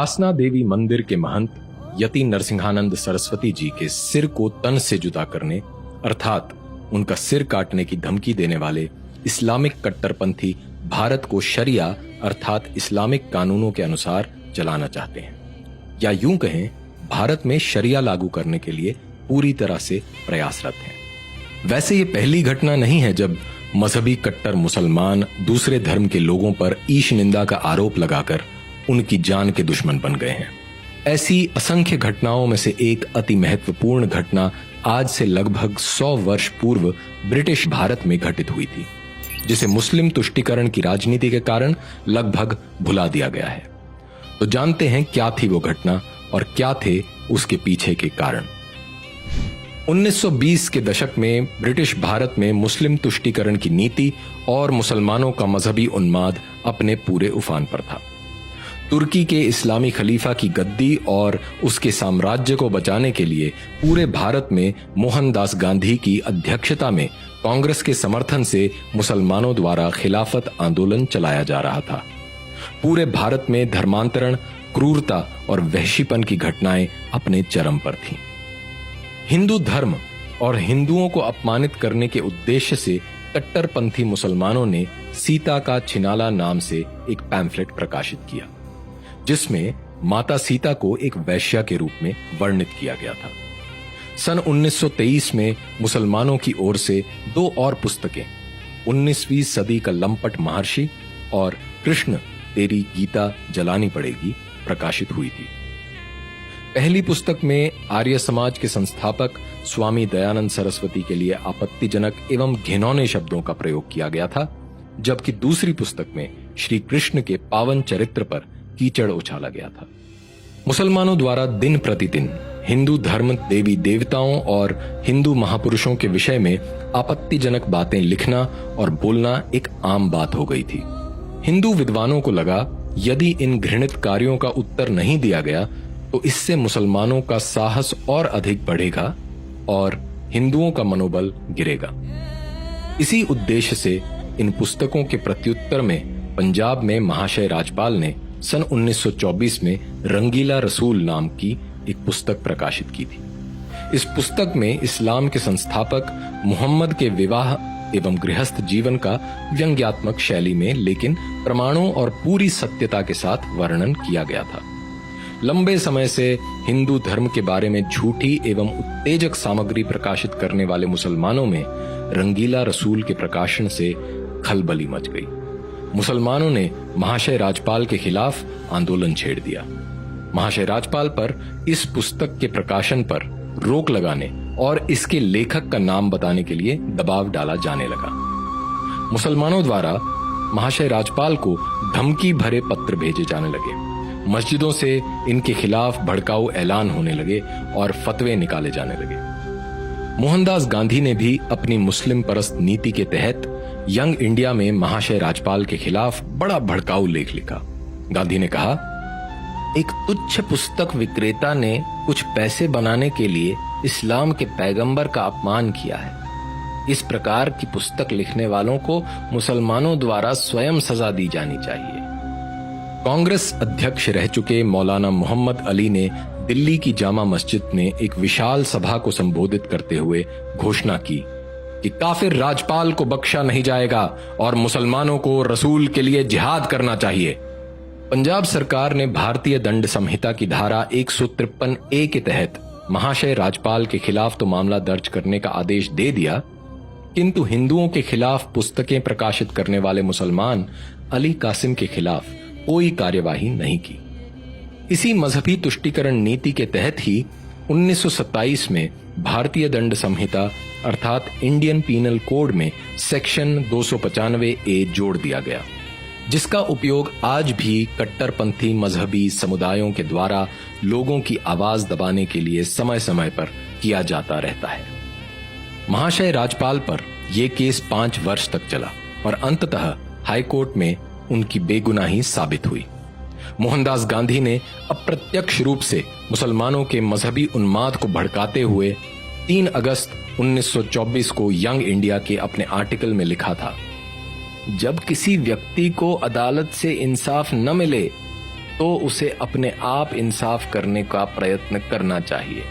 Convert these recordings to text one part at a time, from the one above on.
वासना देवी मंदिर के महंत यति नरसिंहानंद सरस्वती जी के सिर को तन से जुदा करने अर्थात उनका सिर काटने की धमकी देने वाले इस्लामिक कट्टरपंथी भारत को शरिया अर्थात इस्लामिक कानूनों के अनुसार चलाना चाहते हैं, या यूं कहें भारत में शरिया लागू करने के लिए पूरी तरह से प्रयासरत हैं। वैसे ये पहली घटना नहीं है जब मजहबी कट्टर मुसलमान दूसरे धर्म के लोगों पर ईश निंदा का आरोप लगाकर उनकी जान के दुश्मन बन गए हैं। ऐसी असंख्य घटनाओं में से एक अति महत्वपूर्ण घटना आज से लगभग 100 वर्ष पूर्व ब्रिटिश भारत में घटित हुई थी, जिसे मुस्लिम तुष्टीकरण की राजनीति के कारण लगभग भुला दिया गया है। तो जानते हैं क्या थी वो घटना और क्या थे उसके पीछे के कारण। 1920 के दशक में ब्रिटिश भारत में मुस्लिम तुष्टीकरण की नीति और मुसलमानों का मजहबी उन्माद अपने पूरे उफान पर था। तुर्की के इस्लामी खलीफा की गद्दी और उसके साम्राज्य को बचाने के लिए पूरे भारत में मोहनदास गांधी की अध्यक्षता में कांग्रेस के समर्थन से मुसलमानों द्वारा खिलाफत आंदोलन चलाया जा रहा था। पूरे भारत में धर्मांतरण, क्रूरता और वहशीपन की घटनाएं अपने चरम पर थीं। हिंदू धर्म और हिंदुओं को अपमानित करने के उद्देश्य से कट्टरपंथी मुसलमानों ने सीता का छिनाला नाम से एक पैम्फलेट प्रकाशित किया, जिसमें माता सीता को एक वैश्या के रूप में वर्णित किया गया था। सन 1923 में मुसलमानों की ओर से 2 और पुस्तकें 19वीं सदी का लंपट महर्षि और कृष्ण तेरी गीता जलानी पड़ेगी प्रकाशित हुई थी। पहली पुस्तक में आर्य समाज के संस्थापक स्वामी दयानंद सरस्वती के लिए आपत्तिजनक एवं घिनौने शब्दों का प्रयोग किया गया था, जबकि दूसरी पुस्तक में श्री कृष्ण के पावन चरित्र पर कीचड़ उछाला गया था। मुसलमानों द्वारा दिन प्रतिदिन हिंदू धर्म, देवी देवताओं और हिंदू महापुरुषों के विषय में आपत्तिजनक बातें लिखना और बोलना एक आम बात हो गई थी। हिंदू विद्वानों को लगा यदि इन घृणित कार्यों का उत्तर नहीं दिया गया तो इससे मुसलमानों का साहस और अधिक बढ़ेगा और हिंदुओं का मनोबल गिरेगा। इसी उद्देश्य से इन पुस्तकों के प्रत्युत्तर में पंजाब में महाशय राजपाल ने सन 1924 में रंगीला रसूल नाम की एक पुस्तक प्रकाशित की थी। इस पुस्तक में इस्लाम के संस्थापक मुहम्मद के विवाह एवं गृहस्थ जीवन का व्यंग्यात्मक शैली में लेकिन प्रमाणों और पूरी सत्यता के साथ वर्णन किया गया था। लंबे समय से हिंदू धर्म के बारे में झूठी एवं उत्तेजक सामग्री प्रकाशित करने वाले मुसलमानों में रंगीला रसूल के प्रकाशन से खलबली मच गई। मुसलमानों ने महाशय राजपाल के खिलाफ आंदोलन छेड़ दिया। महाशय राजपाल पर इस पुस्तक के प्रकाशन पर रोक लगाने और इसके लेखक का नाम बताने के लिए दबाव डाला जाने लगा। मुसलमानों द्वारा महाशय राजपाल को धमकी भरे पत्र भेजे जाने लगे। मस्जिदों से इनके खिलाफ भड़काऊ ऐलान होने लगे और फतवे निकाले जाने लगे। मोहनदास गांधी ने भी अपनी मुस्लिम परस्त नीति के तहत यंग इंडिया में महाशय राजपाल के खिलाफ बड़ा भड़काऊ लेख लिखा। गांधी ने कहा, एक तुच्छ पुस्तक विक्रेता ने कुछ पैसे बनाने के लिए इस्लाम के पैगंबर का अपमान किया है। इस प्रकार की पुस्तक लिखने वालों को मुसलमानों द्वारा स्वयं सजा दी जानी चाहिए। कांग्रेस अध्यक्ष रह चुके मौलाना मोहम्मद अली ने दिल्ली की जामा मस्जिद में एक विशाल सभा को संबोधित करते हुए घोषणा की कि काफिर राजपाल को बख्शा नहीं जाएगा और मुसलमानों को रसूल के लिए जिहाद करना चाहिए। पंजाब सरकार ने भारतीय दंड संहिता की धारा 153A के तहत महाशय राजपाल के खिलाफ तो मामला दर्ज करने का आदेश दे दिया, किंतु हिंदुओं के खिलाफ पुस्तकें प्रकाशित करने वाले मुसलमान अली कासिम के खिलाफ कोई कार्यवाही नहीं की। इसी मजहबी तुष्टीकरण नीति के तहत ही 1927 में भारतीय दंड संहिता अर्थात इंडियन पीनल कोड में सेक्शन 295A जोड़ दिया गया, जिसका उपयोग आज भी कट्टरपंथी मजहबी समुदायों के द्वारा लोगों की आवाज दबाने के लिए समय समय पर किया जाता रहता है। महाशय राजपाल पर यह केस 5 वर्ष तक चला और अंततः हाईकोर्ट में उनकी बेगुनाही साबित हुई। मोहनदास गांधी ने अप्रत्यक्ष रूप से मुसलमानों के मजहबी उन्माद को भड़काते हुए 3 अगस्त 1924 को यंग इंडिया के अपने आर्टिकल में लिखा था, जब किसी व्यक्ति को अदालत से इंसाफ न मिले तो उसे अपने आप इंसाफ करने का प्रयत्न करना चाहिए।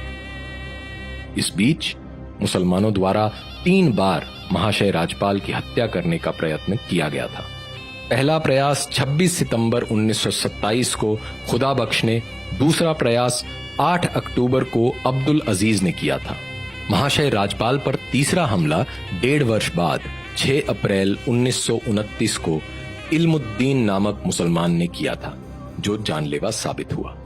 इस बीच मुसलमानों द्वारा 3 बार महाशय राजपाल की हत्या करने का प्रयत्न किया गया था। पहला प्रयास 26 सितंबर 1927 को खुदा बख्श ने, दूसरा प्रयास 8 अक्टूबर को अब्दुल अजीज ने किया था। महाशय राजपाल पर तीसरा हमला 1.5 वर्ष बाद 6 अप्रैल 1929 को इल्मुद्दीन नामक मुसलमान ने किया था, जो जानलेवा साबित हुआ।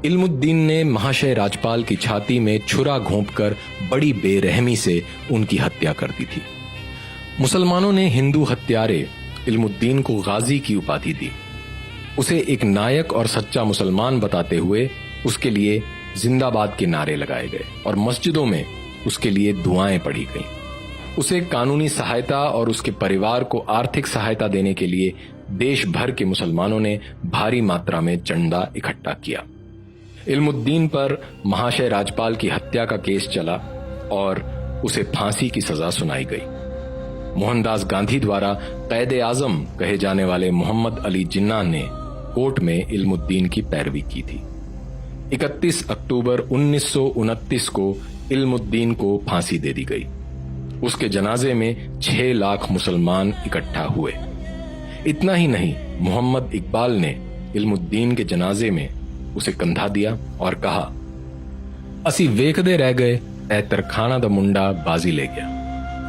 इल्मुद्दीन ने महाशय राजपाल की छाती में छुरा घोंपकर बड़ी बेरहमी से उनकी हत्या कर दी थी। मुसलमानों ने हिंदू हत्यारे इल्मुद्दीन को गाजी की उपाधि दी। उसे एक नायक और सच्चा मुसलमान बताते हुए उसके लिए जिंदाबाद के नारे लगाए गए और मस्जिदों में उसके लिए दुआएं पढ़ी गईं। उसे कानूनी सहायता और उसके परिवार को आर्थिक सहायता देने के लिए देश भर के मुसलमानों ने भारी मात्रा में चंदा इकट्ठा किया। इल्मुद्दीन पर महाशय राजपाल की हत्या का केस चला और उसे फांसी की सजा सुनाई गई। मोहनदास गांधी द्वारा कैद आजम कहे जाने वाले मोहम्मद अली जिन्ना ने कोर्ट में इल्मुद्दीन की पैरवी की थी। 31 अक्टूबर 1929 को इल्मुद्दीन को फांसी दे दी गई। उसके जनाजे में 6 लाख मुसलमान इकट्ठा हुए। इतना ही नहीं, मोहम्मद इकबाल ने इल्मुद्दीन के जनाजे में उसे कंधा दिया और कहा, असी वेखदे रह गए ऐ तरखाना दा मुंडा बाजी ले गया।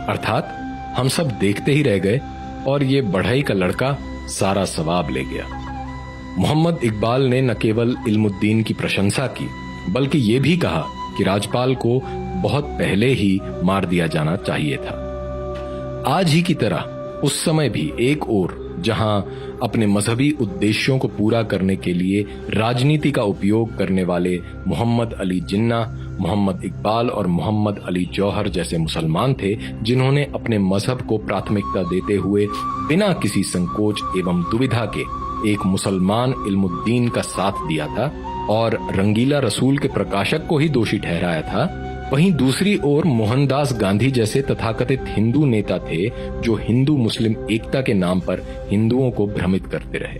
अर्थात हम सब देखते ही रह गए और ये बढ़ई का लड़का सारा सवाब ले गया। मोहम्मद इकबाल ने न केवल इल्मुद्दीन की प्रशंसा की, बल्कि ये भी कहा कि राजपाल को बहुत पहले ही मार दिया जाना चाहिए था। आज ही की तरह उस समय भी एक ओर जहां अपने मजहबी उद्देश्यों को पूरा करने के लिए राजनीति का उपयोग करने वाले मोहम्मद अली जिन्ना, मोहम्मद इकबाल और मोहम्मद अली जौहर जैसे मुसलमान थे, जिन्होंने अपने मजहब को प्राथमिकता देते हुए बिना किसी संकोच एवं दुविधा के एक मुसलमान इल्मुद्दीन का साथ दिया था और रंगीला रसूल के प्रकाशक को ही दोषी ठहराया था, वहीं दूसरी ओर मोहनदास गांधी जैसे तथाकथित हिंदू नेता थे जो हिंदू मुस्लिम एकता के नाम पर हिंदुओं को भ्रमित करते रहे।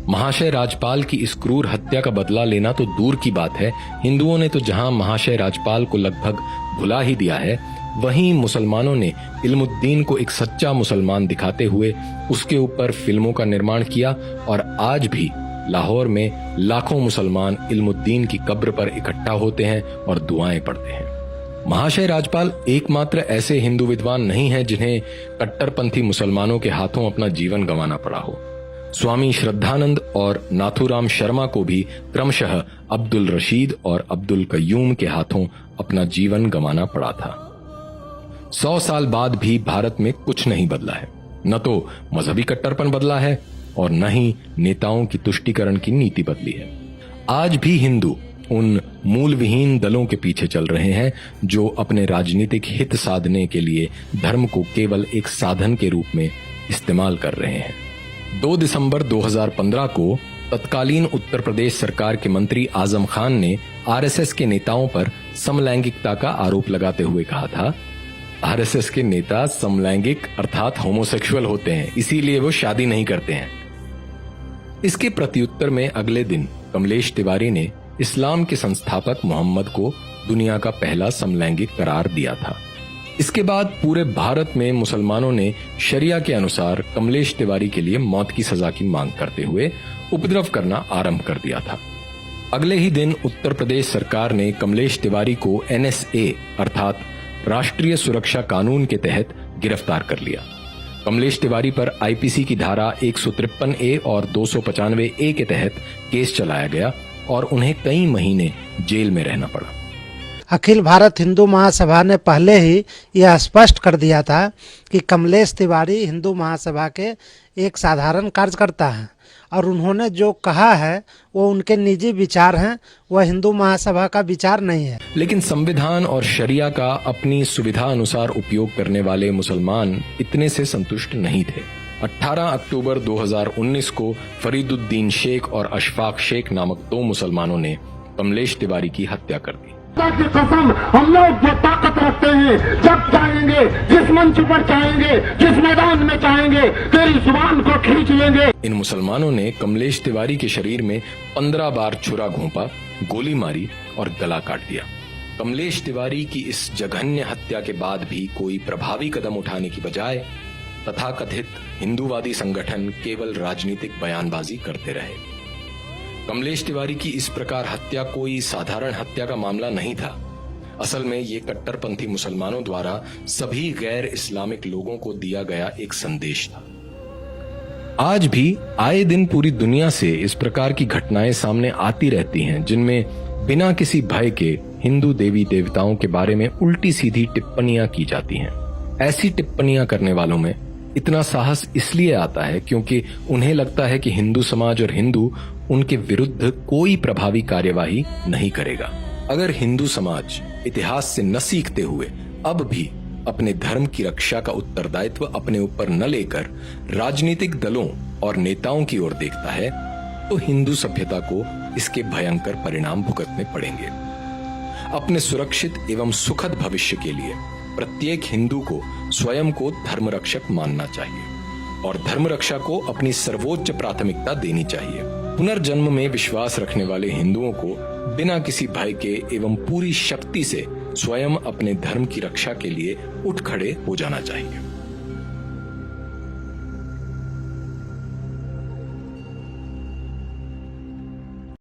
महाशय राजपाल की इस क्रूर हत्या का बदला लेना तो दूर की बात है, हिंदुओं ने तो जहां महाशय राजपाल को लगभग भुला ही दिया है, वहीं मुसलमानों ने इल्मुद्दीन को एक सच्चा मुसलमान दिखाते हुए उसके ऊपर फिल्मों का निर्माण किया और आज भी लाहौर में लाखों मुसलमान इल्मुद्दीन की कब्र पर इकट्ठा होते हैं और दुआएं पढ़ते हैं। महाशय राजपाल एकमात्र ऐसे हिंदू विद्वान नहीं हैं जिन्हें कट्टरपंथी मुसलमानों के हाथों अपना जीवन गंवाना पड़ा हो। स्वामी श्रद्धानंद और नाथूराम शर्मा को भी क्रमशः अब्दुल रशीद और अब्दुल कय्यूम के हाथों अपना जीवन गंवाना पड़ा था। 100 साल बाद भी भारत में कुछ नहीं बदला है। न तो मजहबी कट्टरपन बदला है और न ही नेताओं की तुष्टीकरण की नीति बदली है। आज भी हिंदू उन मूल विहीन दलों के पीछे चल रहे हैं जो अपने राजनीतिक हित साधने के लिए धर्म को केवल एक साधन के रूप में इस्तेमाल कर रहे हैं। 2 दिसंबर 2015 को तत्कालीन उत्तर प्रदेश सरकार के मंत्री आजम खान ने आरएसएस के नेताओं पर समलैंगिकता का आरोप लगाते हुए कहा था, आरएसएस के नेता समलैंगिक अर्थात होमोसेक्सुअल होते हैं, इसीलिए वो शादी नहीं करते हैं। इसके प्रत्युत्तर में अगले दिन कमलेश तिवारी ने इस्लाम के संस्थापक मोहम्मद को दुनिया का पहला समलैंगिक करार दिया था। इसके बाद पूरे भारत में मुसलमानों ने शरिया के अनुसार कमलेश तिवारी के लिए मौत की सजा की मांग करते हुए उपद्रव करना आरंभ कर दिया था। अगले ही दिन उत्तर प्रदेश सरकार ने कमलेश तिवारी को NSA अर्थात राष्ट्रीय सुरक्षा कानून के तहत गिरफ्तार कर लिया। कमलेश तिवारी पर IPC की धारा 153A और 295A के तहत केस चलाया गया और उन्हें कई महीने जेल में रहना पड़ा। अखिल भारत हिंदू महासभा ने पहले ही यह स्पष्ट कर दिया था कि कमलेश तिवारी हिंदू महासभा के एक साधारण कार्यकर्ता हैं और उन्होंने जो कहा है वो उनके निजी विचार हैं, वह हिंदू महासभा का विचार नहीं है। लेकिन संविधान और शरिया का अपनी सुविधा अनुसार उपयोग करने वाले मुसलमान इतने से संतुष्ट नहीं थे। 18 अक्टूबर 2019 को फरीदुद्दीन शेख और अशफाक शेख नामक 2 मुसलमानों ने कमलेश तिवारी की हत्या कर दी। की कसम, हम लोग जो ताकत रखते हैं, जब चाहेंगे जिस मंच पर चाहेंगे, जिस मैदान में चाहेंगे, तेरी जुबान को खींच लेंगे। इन मुसलमानों ने कमलेश तिवारी के शरीर में 15 बार छुरा घोंपा, गोली मारी और गला काट दिया। कमलेश तिवारी की इस जघन्य हत्या के बाद भी कोई प्रभावी कदम उठाने की बजाय तथाकथित हिंदूवादी संगठन केवल राजनीतिक बयानबाजी करते रहे। कमलेश तिवारी की इस प्रकार हत्या कोई साधारण हत्या का मामला नहीं था। असल में ये कट्टरपंथी मुसलमानों द्वारा सभी गैर इस्लामिक लोगों को दिया गया एक संदेश था। आज भी आए दिन पूरी दुनिया से इस प्रकार की घटनाएं सामने आती रहती हैं, जिनमें बिना किसी भय के हिंदू देवी देवताओं के बारे में उल्टी सीधी टिप्पणियां की जाती हैं। ऐसी टिप्पणियां करने वालों में इतना साहस इसलिए आता है क्योंकि उन्हें लगता है कि हिंदू समाज और हिंदू उनके विरुद्ध कोई प्रभावी कार्यवाही नहीं करेगा। अगर हिंदू समाज इतिहास से न सीखते हुए अब भी अपने धर्म की रक्षा का उत्तरदायित्व अपने ऊपर न लेकर राजनीतिक दलों और नेताओं की ओर देखता है, तो हिंदू सभ्यता को इसके भयंकर परिणाम भुगतने पड़ेंगे। अपने सुरक्षित एवं सुखद भविष्य के लिए प्रत्येक हिंदू को स्वयं को धर्म रक्षक मानना चाहिए और धर्म रक्षा को अपनी सर्वोच्च प्राथमिकता देनी चाहिए। पुनर्जन्म में विश्वास रखने वाले हिंदुओं को बिना किसी भय के एवं पूरी शक्ति से स्वयं अपने धर्म की रक्षा के लिए उठ खड़े हो जाना चाहिए।